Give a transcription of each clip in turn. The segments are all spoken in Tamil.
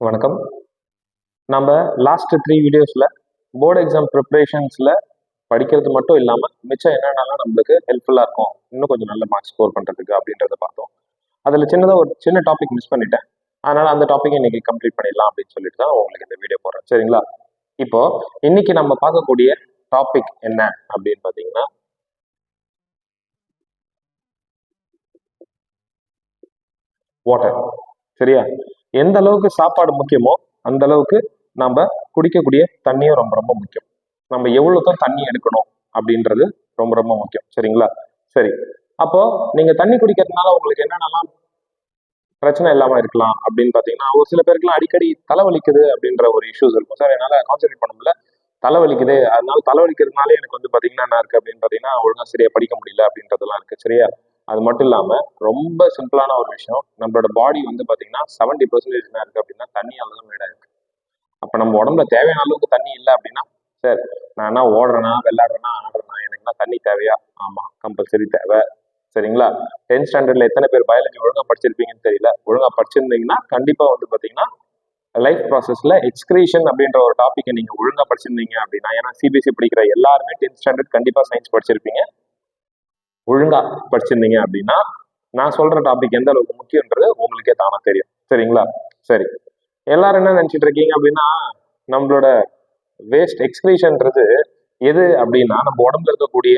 வணக்கம். நம்ம லாஸ்ட் 3 வீடியோஸில் போர்டு எக்ஸாம் ப்ரிப்ரேஷன்ஸில் படிக்கிறது மட்டும் இல்லாமல் மிச்சம் என்னென்னலாம் நம்மளுக்கு ஹெல்ப்ஃபுல்லாக இருக்கும் இன்னும் கொஞ்சம் நல்ல மார்க்ஸ் ஸ்கோர் பண்ணுறதுக்கு அப்படின்றத பார்த்தோம். அதில் சின்னதாக ஒரு சின்ன டாபிக் மிஸ் பண்ணிட்டேன். அதனால் அந்த டாப்பிக்கை இன்னைக்கு கம்ப்ளீட் பண்ணிடலாம் அப்படின்னு சொல்லிட்டு தான் உங்களுக்கு இந்த வீடியோ போடுறேன். சரிங்களா? இப்போ இன்னைக்கு நம்ம பார்க்கக்கூடிய டாபிக் என்ன அப்படின்னு பார்த்தீங்கன்னா, வாட்டர். சரியா? எந்த அளவுக்கு சாப்பாடு முக்கியமோ அந்த அளவுக்கு நம்ம குடிக்கக்கூடிய தண்ணியும் ரொம்ப ரொம்ப முக்கியம். நம்ம எவ்வளவுதான் தண்ணி எடுக்கணும் அப்படின்றது ரொம்ப ரொம்ப முக்கியம். சரிங்களா? சரி, அப்போ நீங்க தண்ணி குடிக்கிறதுனால உங்களுக்கு என்னென்னலாம் பிரச்சனை இல்லாம இருக்கலாம் அப்படின்னு பாத்தீங்கன்னா, ஒரு சில பேருக்குலாம் அடிக்கடி தலைவலிக்குது அப்படின்ற ஒரு இஷ்யூஸ் இருக்கும். சார் என்னால கான்சென்ட்ரேட் பண்ண முடியல, தலைவலிக்குது, அதனால தலைவலிக்கிறதுனாலே எனக்கு வந்து பாத்தீங்கன்னா என்ன இருக்கு அப்படின்னு பாத்தீங்கன்னா, ஒழுங்கா சரியா படிக்க முடியல அப்படின்றதெல்லாம் இருக்கு. சரியா? அது மட்டும் இல்லாம ரொம்ப சிம்பிளான ஒரு விஷயம், நம்மளோட பாடி வந்து பாத்தீங்கன்னா 70% என்ன இருக்கு அப்படின்னா தண்ணியால தான் மேடா இருக்கு. அப்ப நம்ம உடம்புல தேவையான அளவுக்கு தண்ணி இல்லை அப்படின்னா, சார் நான் என்ன ஓடுறேனா விளையாடுறேனா ஆடுறேனா எனக்கு என்ன தண்ணி தேவையா? ஆமா, கம்பல்சரி தேவை. சரிங்களா? 10th ஸ்டாண்டர்ட்ல எத்தனை பேர் பயாலஜி ஒழுங்கா படிச்சிருப்பீங்கன்னு தெரியல. ஒழுங்கா படிச்சிருந்தீங்கன்னா கண்டிப்பா வந்து பாத்தீங்கன்னா லைஃப் ப்ராசஸ்ல எக்ஸ்கிரீஷன் அப்படின்ற ஒரு டாபிக்கை நீங்க ஒழுங்கா படிச்சிருந்தீங்க அப்படின்னா, ஏன்னா சிபிஎஸ்சி படிக்கிற எல்லாருமே 10th ஸ்டாண்டர்ட் கண்டிப்பா சயின்ஸ் படிச்சிருப்பீங்க. ஒழுங்கா படிச்சிருந்தீங்க அப்படின்னா நான் சொல்ற டாபிக் எந்த அளவுக்கு முக்கியன்றது உங்களுக்கே தானா தெரியும். சரிங்களா? சரி, எல்லாரும் என்ன நினைச்சிட்டு இருக்கீங்க அப்படின்னா, நம்மளோட வேஸ்ட் எக்ஸ்கிரீஷன்ன்றது எது அப்படின்னா, நம்ம உடம்புல இருக்கக்கூடிய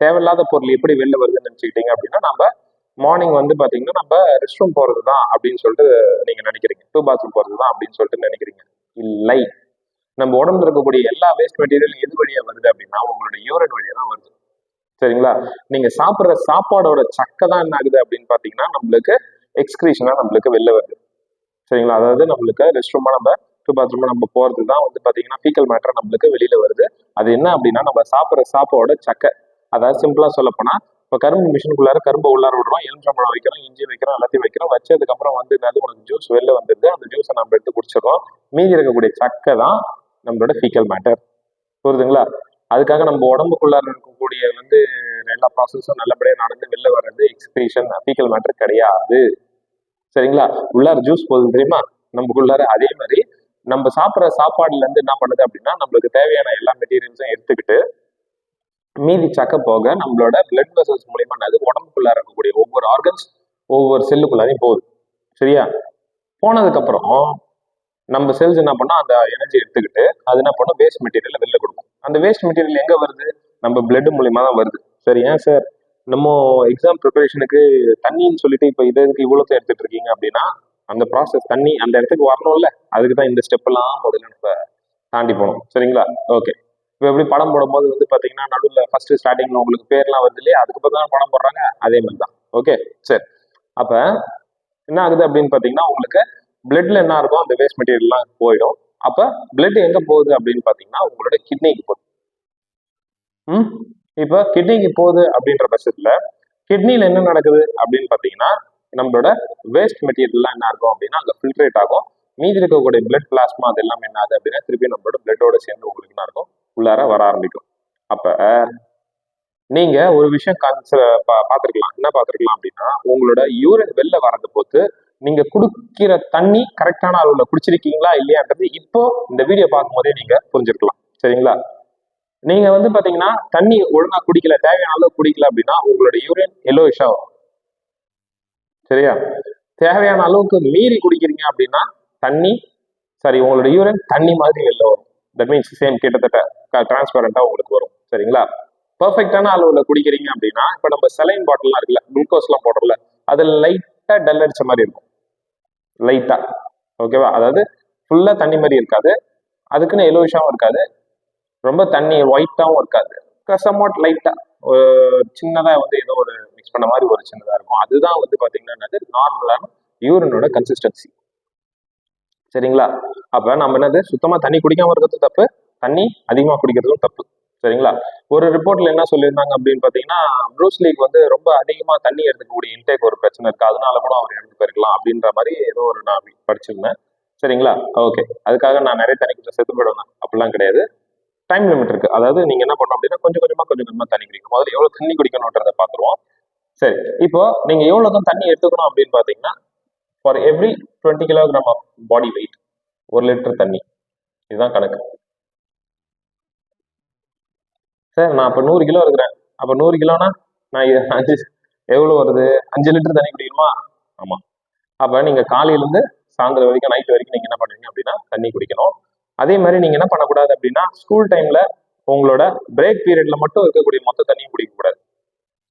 தேவையில்லாத பொருள் எப்படி வெளில வருதுன்னு நினைச்சுக்கிட்டீங்க அப்படின்னா, நம்ம மார்னிங் வந்து பாத்தீங்கன்னா நம்ம ரெஸ்ட் ரூம் போறது தான் அப்படின்னு சொல்லிட்டு நீங்க நினைக்கிறீங்க, டூ பாத்ரூம் போறது தான் அப்படின்னு சொல்லிட்டு நினைக்கிறீங்க. இல்லை, நம்ம உடம்புல இருக்கக்கூடிய எல்லா வேஸ்ட் மெட்டீரியலும் எது வழியா வருது அப்படின்னா உங்களோட யூரின் வழியா தான் வருது. சரிங்களா? நீங்க சாப்பிடுற சாப்பாடோட சக்கை தான் என்ன ஆகுது அப்படின்னு பாத்தீங்கன்னா நம்மளுக்கு எக்ஸ்கிரீஷனா நம்மளுக்கு வெளில வருது. சரிங்களா? அதாவது நம்மளுக்கு ரெஸ்ட் ரூமா நம்ம டூ பாத்ரூமா நம்ம போறது தான் வந்து பாத்தீங்கன்னா ஃபீக்கல் மேட்டர் நம்மளுக்கு வெளியில வருது. அது என்ன அப்படின்னா நம்ம சாப்பிட்ற சாப்பாடோட சக்கை. அதாவது சிம்பிளா சொல்ல போனா, இப்போ கரும்பு மிஷினுக்குள்ளார கரும்பை உள்ளார விடுறோம், எலுமிச்சம்பழம் வைக்கிறோம், இஞ்சி வைக்கிறோம், எல்லாத்தையும் வைக்கிறோம், வச்சதுக்கு அப்புறம் வந்து என்னது உனக்கு ஜூஸ் வெளில வந்துருது, அந்த ஜூஸை நம்ம எடுத்து குடிச்சிடறோம். மீதி இருக்கக்கூடிய சக்கை தான் நம்மளோட ஃபீக்கல் மேட்டர். புரியுதுங்களா? அதுக்காக நம்ம உடம்புக்குள்ளார இருக்கக்கூடிய வந்து எல்லா ப்ராசஸும் நல்லபடியா நடந்து வெளில வர்றது எக்ஸ்கிரீஷன் ஃபீக்கல் மேட்டர் கிடையாது. சரிங்களா? உள்ளார ஜூஸ் போகுது தெரியுமா நமக்குள்ளார, அதே மாதிரி நம்ம சாப்பிட்ற சாப்பாடுல இருந்து என்ன பண்ணுது அப்படின்னா நம்மளுக்கு தேவையான எல்லா மெட்டீரியல்ஸும் எடுத்துக்கிட்டு மீதி சக்க போக நம்மளோட பிளட் வெசல்ஸ் மூலியமா அது உடம்புக்குள்ளார இருக்கக்கூடிய ஒவ்வொரு ஆர்கன்ஸ் ஒவ்வொரு செல்லுக்குள்ளாரையும் போகுது. சரியா? போனதுக்கு அப்புறம் நம்ம செல்ஸ் என்ன பண்ணோம், அந்த எனர்ஜி எடுத்துக்கிட்டு அது என்ன பண்ணும், வேஸ்ட் மெட்டீரியல் வெளில கொடுக்கும். அந்த வேஸ்ட் மெட்டீரியல் எங்க வருது? நம்ம பிளட் மூலியமா தான் வருது. சரி, ஏன் சார் நம்ம எக்ஸாம் ப்ரிப்பரேஷனுக்கு தண்ணின்னு சொல்லிட்டு இப்போ இதுக்கு இவ்வளோத்தையும் எடுத்துட்டு இருக்கீங்க அப்படின்னா, அந்த ப்ராசஸ் தண்ணி அந்த இடத்துக்கு வரணும்ல, அதுக்கு தான் இந்த ஸ்டெப் எல்லாம் முதல்ல நம்ம தாண்டி போகணும். சரிங்களா? ஓகே. இப்போ எப்படி படம் போடும்போது வந்து பாத்தீங்கன்னா நடுவில் ஃபர்ஸ்ட் ஸ்டார்டிங்ல உங்களுக்கு பேர்லாம் வருது இல்லையா, அதுக்கப்புறம் தான் படம் போடுறாங்க, அதே மாதிரி தான். ஓகே, சரி. அப்ப என்ன ஆகுது அப்படின்னு பாத்தீங்கன்னா உங்களுக்கு பிளட்ல என்ன இருக்கும், அந்த வேஸ்ட் மெட்டீரியல்லாம் போயிடும். அப்ப பிளட் எங்க போகுது அப்படின்னு பாத்தீங்கன்னா உங்களோட கிட்னிக்கு போகுது. இப்ப கிட்னிக்கு போகுது அப்படின்ற பட்சத்துல கிட்னில என்ன நடக்குது அப்படின்னு பாத்தீங்கன்னா நம்மளோட வேஸ்ட் மெட்டீரியல்லாம் என்ன இருக்கும் அப்படின்னா அங்க ஃபில்ட்ரேட் ஆகும். மீதி இருக்கக்கூடிய பிளட் பிளாஸ்மா அது எல்லாமே என்ன ஆகுது அப்படின்னா திருப்பி நம்மளோட பிளட்டோட சேர்ந்து உங்களுக்கு என்ன இருக்கும், உள்ளார வர ஆரம்பிக்கும். அப்ப நீங்க ஒரு விஷயம் பார்த்திருக்கலாம். என்ன பார்த்திருக்கலாம் அப்படின்னா உங்களோட யூரின் வெளில வரது பொறுத்து நீங்க குடிக்கிற தண்ணி கரெக்டான அளவுல குடிச்சிருக்கீங்களா இல்லையான்றது இப்போ இந்த வீடியோ பார்க்கும் போதே நீங்க புரிஞ்சிருக்கலாம். சரிங்களா? நீங்க வந்து பாத்தீங்கன்னா தண்ணி ஒழுங்கா குடிக்கல, தேவையான அளவு குடிக்கல அப்படின்னா உங்களோட யூரின் எல்லோயிஷா வரும். சரியா? தேவையான அளவுக்கு மீறி குடிக்கிறீங்க அப்படின்னா தண்ணி சாரி உங்களோட யூரின் தண்ணி மாதிரி வெளில வரும். தட் மீன்ஸ் சேம் கிட்டத்தட்ட டிரான்ஸ்பரண்டா உங்களுக்கு வரும். சரிங்களா? பெர்ஃபெக்டான அளவுல குடிக்கிறீங்க அப்படின்னா இப்ப நம்ம செலைன் பாட்டில்லாம் இருக்குல்ல, குளுக்கோஸ் எல்லாம் போடுறோம்ல, அதுல லைட்டா டல் அடிச்ச மாதிரி இருக்கும். லைட்டா. ஓகேவா? அதாவது ஃபுல்லா தண்ணி மாதிரி இருக்காது, அதுக்குன்னு எல்லோயிஷாவும் இருக்காது, ரொம்ப தண்ணி ஒயிட்டாவும் இருக்காது, சம்வாட் லைட்டா சின்னதா வந்து ஏதோ ஒரு மிக்ஸ் பண்ண மாதிரி ஒரு சின்னதா இருக்கும். அதுதான் வந்து பாத்தீங்கன்னா நார்மலான யூரினோட கன்சிஸ்டன்சி. சரிங்களா? அப்ப நம்ம என்னது சுத்தமா தண்ணி குடிக்காம இருக்கிறது தப்பு, தண்ணி அதிகமா குடிக்கிறதும் தப்பு. சரிங்களா? ஒரு ரிப்போர்ட்ல என்ன சொல்லியிருந்தாங்க அப்படின்னு பாத்தீங்கன்னா ப்ரூஸ்லீக்கு வந்து ரொம்ப அதிகமா தண்ணி எடுத்துக்கக்கூடிய இன்டேக் ஒரு பிரச்சனை இருக்கு, அதனால கூட அவர் இறந்து போயிருக்கலாம் அப்படின்ற மாதிரி ஏதோ ஒரு நான் படிச்சிருந்தேன். சரிங்களா? ஓகே. அதுக்காக நான் நிறைய தண்ணி கொஞ்சம் செத்து போயிடுவேன் அப்படிலாம் கிடையாது. டைம் லிமிட் இருக்கு. அதாவது நீங்க என்ன பண்ணணும் அப்படின்னா கொஞ்சம் கொஞ்சமா தண்ணி குடிக்கணும். முதல்ல எவ்வளவு தண்ணி குடிக்கணும்ன்றதை பாத்துருவோம். சரி, இப்போ நீங்க எவ்வளவு தண்ணி எடுத்துக்கணும் அப்படின்னு பாத்தீங்கன்னா for every 20 kilogram of body weight 1 litre தண்ணி. இதுதான் கணக்கு. சார் நான் அப்போ 100 கிலோ இருக்கிறேன். அப்போ 100 கிலோனா நான் 5 எவ்வளோ வருது? 5 லிட்டர் தண்ணி குடிக்கணுமா? ஆமாம். அப்போ நீங்கள் காலையிலேருந்து சாயந்தரம் வரைக்கும், நைட் வரைக்கும் நீங்கள் என்ன பண்ணுவீங்க அப்படின்னா தண்ணி குடிக்கணும். அதே மாதிரி நீங்கள் என்ன பண்ணக்கூடாது அப்படின்னா, ஸ்கூல் டைமில் உங்களோட பிரேக் பீரியட்ல மட்டும் இருக்கக்கூடிய மொத்த தண்ணியும் குடிக்கக்கூடாது.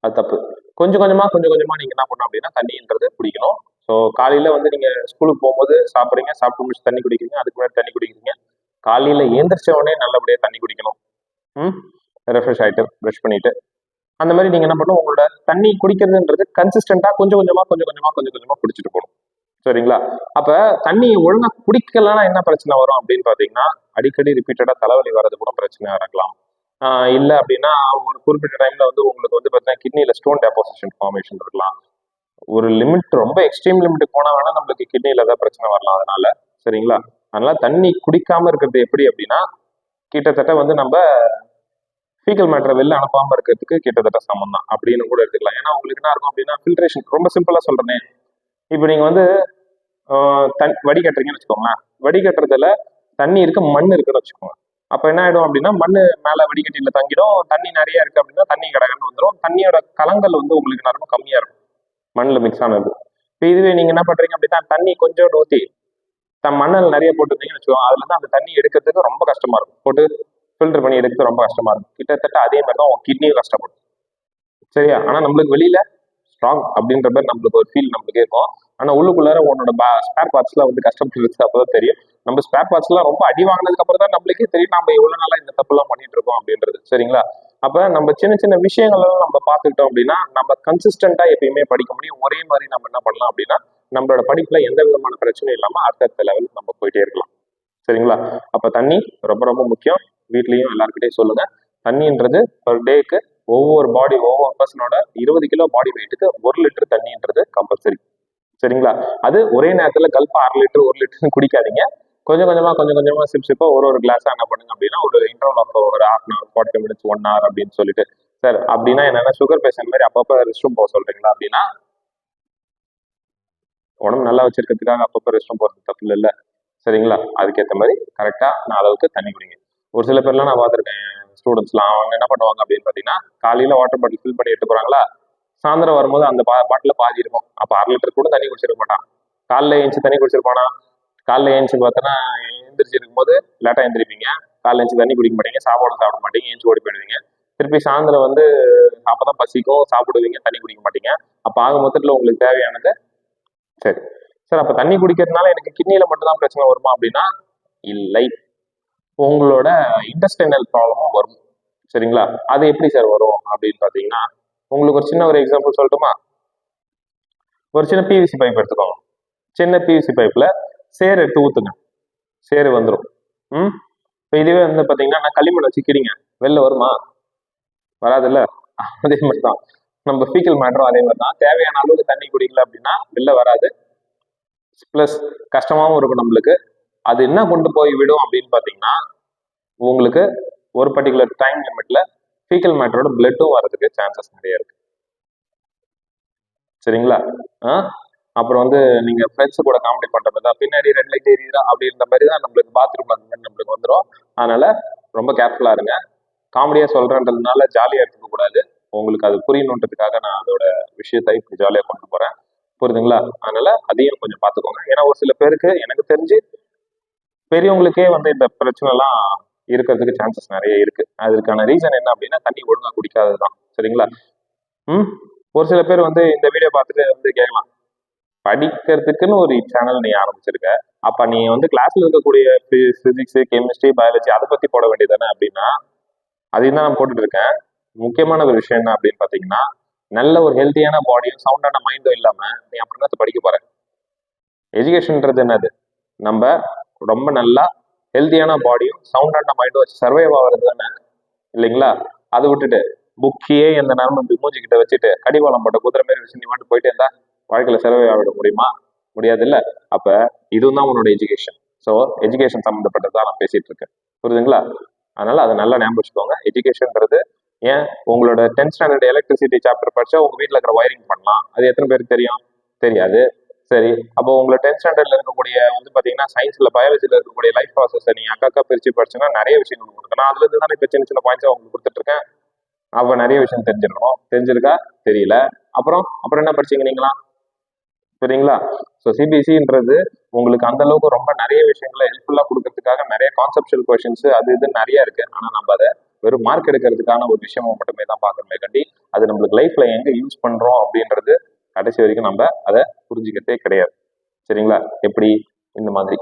அது தப்பு. கொஞ்சம் கொஞ்சமாக நீங்கள் என்ன பண்ணணும் அப்படின்னா தண்ணின்றது குடிக்கணும். ஸோ காலையில் வந்து நீங்கள் ஸ்கூலுக்கு போகும்போது சாப்பிட்றீங்க, சாப்பிட்டு முடிச்சு தண்ணி குடிக்கிறீங்க, அதுக்கு முன்னாடி தண்ணி குடிக்கிறீங்க. காலையில் ஏந்திரிச்ச உடனே நல்லபடியாக தண்ணி குடிக்கணும். ரெஃப்ரெஷ் ஆகிட்டு ப்ரஷ் பண்ணிட்டு அந்த மாதிரி நீங்கள் என்ன பண்ணணும், உங்களோட தண்ணி குடிக்கிறதுன்றது கன்சிஸ்டண்டாக கொஞ்சம் கொஞ்சமாக குடிச்சிட்டு போகணும். சரிங்களா? அப்போ தண்ணி ஒழுங்காக குடிக்கலன்னா என்ன பிரச்சனை வரும் அப்படின்னு பார்த்தீங்கன்னா, அடிக்கடி ரிப்பீட்டடாக தலைவலி வர்றது கூட பிரச்சனையாக இருக்கலாம். இல்லை அப்படின்னா ஒரு குறிப்பிட்ட டைம்ல வந்து உங்களுக்கு வந்து பார்த்தீங்கன்னா கிட்னியில் ஸ்டோன் டெபாசிஷன் ஃபார்மேஷன் இருக்கலாம். ஒரு லிமிட், ரொம்ப எக்ஸ்ட்ரீம் லிமிட்டுக்கு போனால் வேணால் நம்மளுக்கு கிட்னியில் தான் பிரச்சனை வரலாம். அதனால சரிங்களா? அதனால தண்ணி குடிக்காமல் இருக்கிறது எப்படி அப்படின்னா, கிட்டத்தட்ட வந்து நம்ம ஃபீக்கல் மேட்டரை வெளில அனுப்பாமல் இருக்கிறதுக்கு கிட்டத்தட்ட சமம் தான் அப்படின்னு கூட எடுத்துக்கலாம். ஏன்னா உங்களுக்கு என்ன இருக்கும் அப்படின்னா, ஃபில்ட்ரேஷன் ரொம்ப சிம்பிளாக சொல்கிறேனே. இப்போ நீங்கள் வந்து வடிகட்டுறீங்கன்னு வச்சுக்கோங்களேன். வடிகட்டுறதுல தண்ணி இருக்கு, மண் இருக்குன்னு வச்சுக்கோங்க. அப்போ என்ன ஆகிடும் அப்படின்னா, மண் மேலே வடிகட்டியில் தங்கிடும். தண்ணி நிறைய இருக்குது அப்படின்னா தண்ணி கடகன்னு வந்துடும். தண்ணியோட கலங்கள் வந்து உங்களுக்கு ரொம்ப கம்மியாக இருக்கும் மண்ணில் மிக்ஸ் ஆனது. இப்போ இதுவே நீங்கள் என்ன பண்ணுறீங்க அப்படின்னா, தண்ணி கொஞ்சம் ஊற்றி மண்ணில் நிறைய போட்டுருந்தீங்கன்னு வச்சுக்கோங்க. அதுல இருந்து அந்த தண்ணி எடுக்கிறதுக்கு ரொம்ப கஷ்டமா இருக்கும். போட்டு ஃபில்டர் பண்ணி எடுக்கிறது ரொம்ப கஷ்டமா இருக்கும். கிட்டத்தட்ட அதே மாதிரி தான் உங்க கிட்னியும் கஷ்டப்படும். சரியா? ஆனா நம்மளுக்கு வெளியில ஸ்ட்ராங் அப்படின்ற மாதிரி நம்மளுக்கு ஒரு ஃபீல் நம்மளுக்கு இருக்கும். ஆனா உள்ளுக்குள்ளார உன்னோட ஸ்பேர் பார்ட்ஸ்லாம் வந்து கஷ்டப்பட்டு அப்பதான் தெரியும். நம்ம ஸ்பேர் பார்ட்ஸ் எல்லாம் ரொம்ப அடி வாங்கினதுக்கு அப்புறம் தான் நம்மளுக்கே தெரியும் நம்ம எவ்வளவு நாளா இந்த தப்புலாம் பண்ணிட்டு இருக்கோம் அப்படின்றது. சரிங்களா? அப்ப நம்ம சின்ன சின்ன விஷயங்கள்லாம் நம்ம பார்த்துக்கிட்டோம் அப்படின்னா நம்ம கன்சிஸ்டண்டா எப்பயுமே படிக்க முடியும். ஒரே மாதிரி நம்ம என்ன பண்ணலாம் அப்படின்னா, நம்மளோட படிப்புல எந்த விதமான பிரச்சனையும் இல்லாம அடுத்தடுத்த லெவல் நம்ம போயிட்டே இருக்கலாம். சரிங்களா? அப்ப தண்ணி ரொம்ப ரொம்ப முக்கியம். வீட்லயும் எல்லாருக்கிட்டையும் சொல்லுங்க. தண்ணின்றது பர் டேக்கு ஒவ்வொரு பர்சனோட 20 கிலோ பாடி வெயிட்டுக்கு 1 லிட்டர் தண்ணின்றது கம்பல்சரி. சரிங்களா? அது ஒரே நேரத்துல கல்பா 1/2 லிட்டர் 1 லிட்டர் குடிக்காதீங்க. கொஞ்சம் கொஞ்சமா சிப்ஸா ஒரு கிளாஸா என்ன பண்ணுங்க அப்படின்னா, ஒரு இன்டர்வல் ஆஃப் ஒரு 1/2 hour 40 minutes 1 hour அப்படின்னு சொல்லிட்டு. சார் அப்படின்னா என்னன்னா சுகர் பேஷண்ட் மாதிரி அப்பப்ப ரெஸ்ட் ரூம் போக சொல்றீங்களா அப்படின்னா, உடம்பு நல்லா வச்சிருக்கிறதுக்காக அப்பப்ப ரெஸ்ட் ரூம் போறது தப்பு இல்ல. சரிங்களா? அதுக்கேற்ற மாதிரி கரெக்டா நான் அளவுக்கு தண்ணி குடிங்க. ஒரு சில பேர்லாம் நான் பார்த்துருக்கேன், ஸ்டூடெண்ட்ஸ்லாம் அவங்க என்ன பண்ணுவாங்க அப்படின்னு பார்த்தீங்கன்னா, காலையில வாட்டர் பாட்டில் ஃபில் பண்ணி எடுத்து போறாங்களா, சாயந்தரம் வரும்போது அந்த பாட்டில் பாதி இருக்கும். அப்போ 1/2 லிட்டர் கூட தண்ணி குடிச்சிருக்க மாட்டான். காலைல ஏஞ்சி தண்ணி குடிச்சிருப்பானா? காலைல ஏஞ்சி பார்த்தோன்னா எந்திரிச்சு இருக்கும்போது லேட்டாக எந்திரிப்பீங்க. காலைல ஏஞ்சி தண்ணி குடிக்க மாட்டீங்க, சாப்பாடு சாப்பிட மாட்டீங்க, ஏஞ்சி ஓடி போயிடுவீங்க. திருப்பி சாயந்தரம் வந்து அப்பதான் பசிக்கும், சாப்பிடுவீங்க, தண்ணி குடிக்க மாட்டீங்க. அப்போ ஆக மொத்தத்தில் உங்களுக்கு தேவையானது சரி. சார் அப்போ தண்ணி குடிக்கிறதுனால எனக்கு கிட்னியில மட்டும்தான் பிரச்சனை வருமா அப்படின்னா, இல்லை. உங்களோட இன்டெஸ்டைனல் ப்ராப்ளமும் வரும். சரிங்களா? அது எப்படி சார் வரும் அப்படின்னு பார்த்தீங்கன்னா, உங்களுக்கு ஒரு சின்ன எக்ஸாம்பிள் சொல்லட்டுமா? ஒரு சின்ன பிவிசி பைப் எடுத்துக்கோங்க. சின்ன பிவிசி பைப்ல சேறு எடுத்து ஊத்துங்க, சேறு வந்துடும். இப்போ இதுவே வந்து பார்த்தீங்கன்னா, நான் களிமண் வச்சு கிடிங்க, வெளில வருமா? வராதுல்ல. அதே மாதிரி தான் நம்ம ஃபீக்கல் மேட்டரும் அதே மாதிரி தான். தேவையான அளவுக்கு தண்ணி குடிக்கல அப்படின்னா வெளில வராது. பிளஸ் கஷ்டமாவும் இருக்கும் நம்மளுக்கு. அது என்ன கொண்டு போய் விடும் அப்படின்னு பார்த்தீங்கன்னா, உங்களுக்கு ஒரு பர்டிகுலர் டைம் லிமிட்ல ஃபீக்கல் மேட்டரோட பிளட்டும் வரதுக்கு சான்சஸ் நிறைய இருக்கு. சரிங்களா? அப்புறம் வந்து நீங்க ஃப்ரெண்ட்ஸ் கூட காமெடி பண்றது தான், பின்னாடி ரெட் லைட் எரியுதா அப்படின்ற மாதிரி தான் நம்மளுக்கு பாத்ரூம் அந்த மாதிரி நம்மளுக்கு வந்துடும். அதனால ரொம்ப கேர்ஃபுல்லா இருங்க. காமெடியா சொல்றேன்றதுனால ஜாலியா எடுத்துக்க கூடாது. உங்களுக்கு அது புரியணுன்றதுக்காக நான் அதோட விஷயத்தை இப்படி ஜாலியா கொண்டு போறேன். புரியுதுங்களா? அதனால அதையும் கொஞ்சம் பார்த்துக்கோங்க. ஏன்னா ஒரு சில பேருக்கு எனக்கு தெரிஞ்சு பெரியவங்களுக்கே வந்து இந்த பிரச்சனை எல்லாம் இருக்கிறதுக்கு சான்சஸ் நிறைய இருக்கு. அதற்கான ரீசன் என்ன அப்படின்னா தண்ணி ஒழுங்கா குடிக்காததுதான். சரிங்களா? ஒரு சில பேர் வந்து இந்த வீடியோ பார்த்துட்டு வந்து கேட்கலாம், படிக்கிறதுக்குன்னு ஒரு சேனல் நீ ஆரம்பிச்சிருக்க, அப்ப நீ வந்து கிளாஸ்ல இருக்கக்கூடிய பிசிக்ஸ், கெமிஸ்ட்ரி, பயாலஜி அதை பத்தி போட வேண்டியதானே அப்படின்னா, அதையும் தான் நான் போட்டுட்டு இருக்கேன். முக்கியமான ஒரு விஷயம் என்ன அப்படின்னு பாத்தீங்கன்னா, நல்ல ஒரு ஹெல்த்தியான பாடியும் சவுண்டான மைண்டும் இல்லாம நீ அப்புறம் படிக்க போற. எஜுகேஷன்ன்றது என்னது? நம்ம ரொம்ப நல்லா ஹெல்த்தியான பாடியும் சவுண்டான மைண்டும் வச்சு சர்வைவ் ஆகிறது தானே, இல்லைங்களா? அதை விட்டுட்டு புக்கியே எந்த நேரமும் இப்படி மூஞ்சிக்கிட்ட வச்சுட்டு கடிவாளம் போட்ட குதிரை மாதிரி வச்சு நீ மட்டும் போயிட்டே இருந்தா வாழ்க்கையில சர்வைவ் ஆகிட முடியுமா? முடியாது இல்ல. அப்ப இதுவும் தான் உன்னோட எஜுகேஷன். ஸோ எஜுகேஷன் சம்மந்தப்பட்டது தான் நான் பேசிட்டு இருக்கேன். புரியுதுங்களா? அதனால அதை நல்லா ஞாபகம் வச்சுக்கோங்க. எஜுகேஷன்ன்றது ஏன் உங்களோட 10th ஸ்டாண்டர்ட் எலக்ட்ரிசிட்டி சாப்டர் படிச்சா உங்க வீட்டில் இருக்கிற வயரிங் பண்ணலாம், அது எத்தனை பேருக்கு தெரியும்? தெரியாது. சரி, அப்போ உங்களை 10th ஸ்டாண்டர்ட்ல இருக்கக்கூடிய வந்து பாத்தீங்கன்னா சயின்ஸ்ல பயாலஜில இருக்கக்கூடிய லைஃப் ப்ராசஸ் நீங்க அக்கா பிரிச்சு படிச்சுன்னா நிறைய விஷயங்கள் உங்களுக்கு நான் அதுல இருந்து தானே இப்ப சின்ன சின்ன பாயிண்ட்ஸ் உங்களுக்கு கொடுத்துட்டு இருக்கேன். அப்ப நிறைய விஷயம் தெரிஞ்சிருக்கணும். தெரிஞ்சிருக்கா? தெரியல. அப்புறம் அப்புறம் என்ன படிச்சீங்க நீங்களா? சரிங்களா? ஸோ சிபிஎஸ்சின்றது உங்களுக்கு அந்த அளவுக்கு ரொம்ப நிறைய விஷயங்களை ஹெல்ப்ஃபுல்லா கொடுக்கறதுக்காக நிறைய கான்செப்சுவல் கொஷின்ஸ் அது இது நிறைய இருக்கு. ஆனா நம்ம அதை வெறும் மார்க் எடுக்கிறதுக்கான ஒரு விஷயமா மட்டுமே தான் பார்க்கணுமே கண்டி அது நம்மளுக்கு லைஃப்ல எங்க யூஸ் பண்றோம் அப்படின்றது கடைசி வரைக்கும் நம்ம அதை புரிஞ்சுக்கிறதே கிடையாது. சரிங்களா? எப்படி இந்த மாதிரி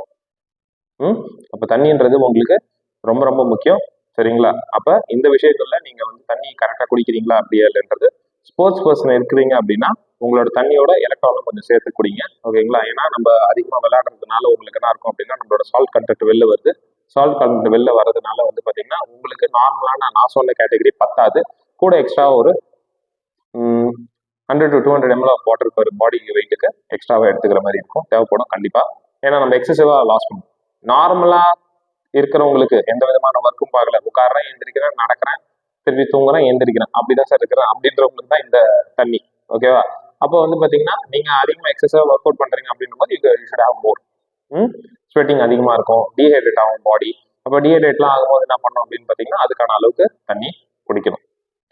அப்ப தண்ணின்றது உங்களுக்கு ரொம்ப ரொம்ப முக்கியம். சரிங்களா? அப்ப இந்த விஷயங்கள்ல நீங்க வந்து தண்ணி கரெக்டா குடிக்கிறீங்களா அப்படியா இல்லைன்றது ஸ்போர்ட்ஸ் பர்சன் இருக்கிறீங்க அப்படின்னா உங்களோட தண்ணியோட எலக்ட்ரானும் கொஞ்சம் சேர்த்து குடிங்க. ஓகேங்களா? ஏன்னா நம்ம அதிகமா விளையாடுறதுனால உங்களுக்கு என்ன இருக்கும் அப்படின்னா நம்மளோட சால்ட் கண்டென்ட் வெளில வருது. சால்ட் கண்டென்ட் வெளில வர்றதுனால வந்து பாத்தீங்கன்னா உங்களுக்கு நார்மலான நான் சொன்ன கேட்டகரி பத்தாது. கூட எக்ஸ்ட்ரா ஒரு 100 to 200 ml of water per body வெயிட்டுக்கு எக்ஸ்ட்ராவா எடுத்துக்கிற மாதிரி இருக்கும். தேவைப்படும் கண்டிப்பா. ஏன்னா நம்ம எக்ஸசிவா லாஸ் பண்ணுவோம். நார்மலா இருக்கிறவங்களுக்கு எந்த விதமான ஒர்க்கும் பார்க்கல, உட்காடுறேன், எந்திரிக்கிறேன், நடக்கிறேன், திருப்பி தூங்குறேன், எந்திரிக்கிறேன், அப்படிதான் சார் இருக்கிறேன் அப்படின்றவங்களுக்கு தான் இந்த தண்ணி. ஓகேவா? அப்போ வந்து பாத்தீங்கன்னா நீங்க அதிகமா எக்ஸசைவா ஒர்க் அவுட் பண்றீங்க அப்படின்னும் போது you should have more. Sweating அதிகமா இருக்கும், டீஹைட்ரேட் ஆகும் பாடி. அப்போ டீஹைட்ரேட்லாம் ஆகும்போது என்ன பண்ணணும் அப்படின்னு பாத்தீங்கன்னா அதுக்கான அளவுக்கு தண்ணி குடிக்கணும்.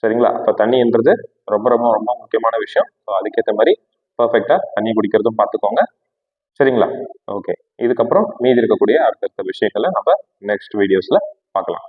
சரிங்களா? அப்ப தண்ணின்றது ரொம்ப ரொம்ப ரொம்ப முக்கியமான விஷயம். ஸோ அதுக்கேற்ற மாதிரி பர்ஃபெக்டா தண்ணி குடிக்கிறதும் பார்த்துக்கோங்க. சரிங்களா? ஓகே. இதுக்கப்புறம் மீதி இருக்கக்கூடிய அடுத்தடுத்த விஷயங்களை நம்ம நெக்ஸ்ட் வீடியோஸ்ல பார்க்கலாம்.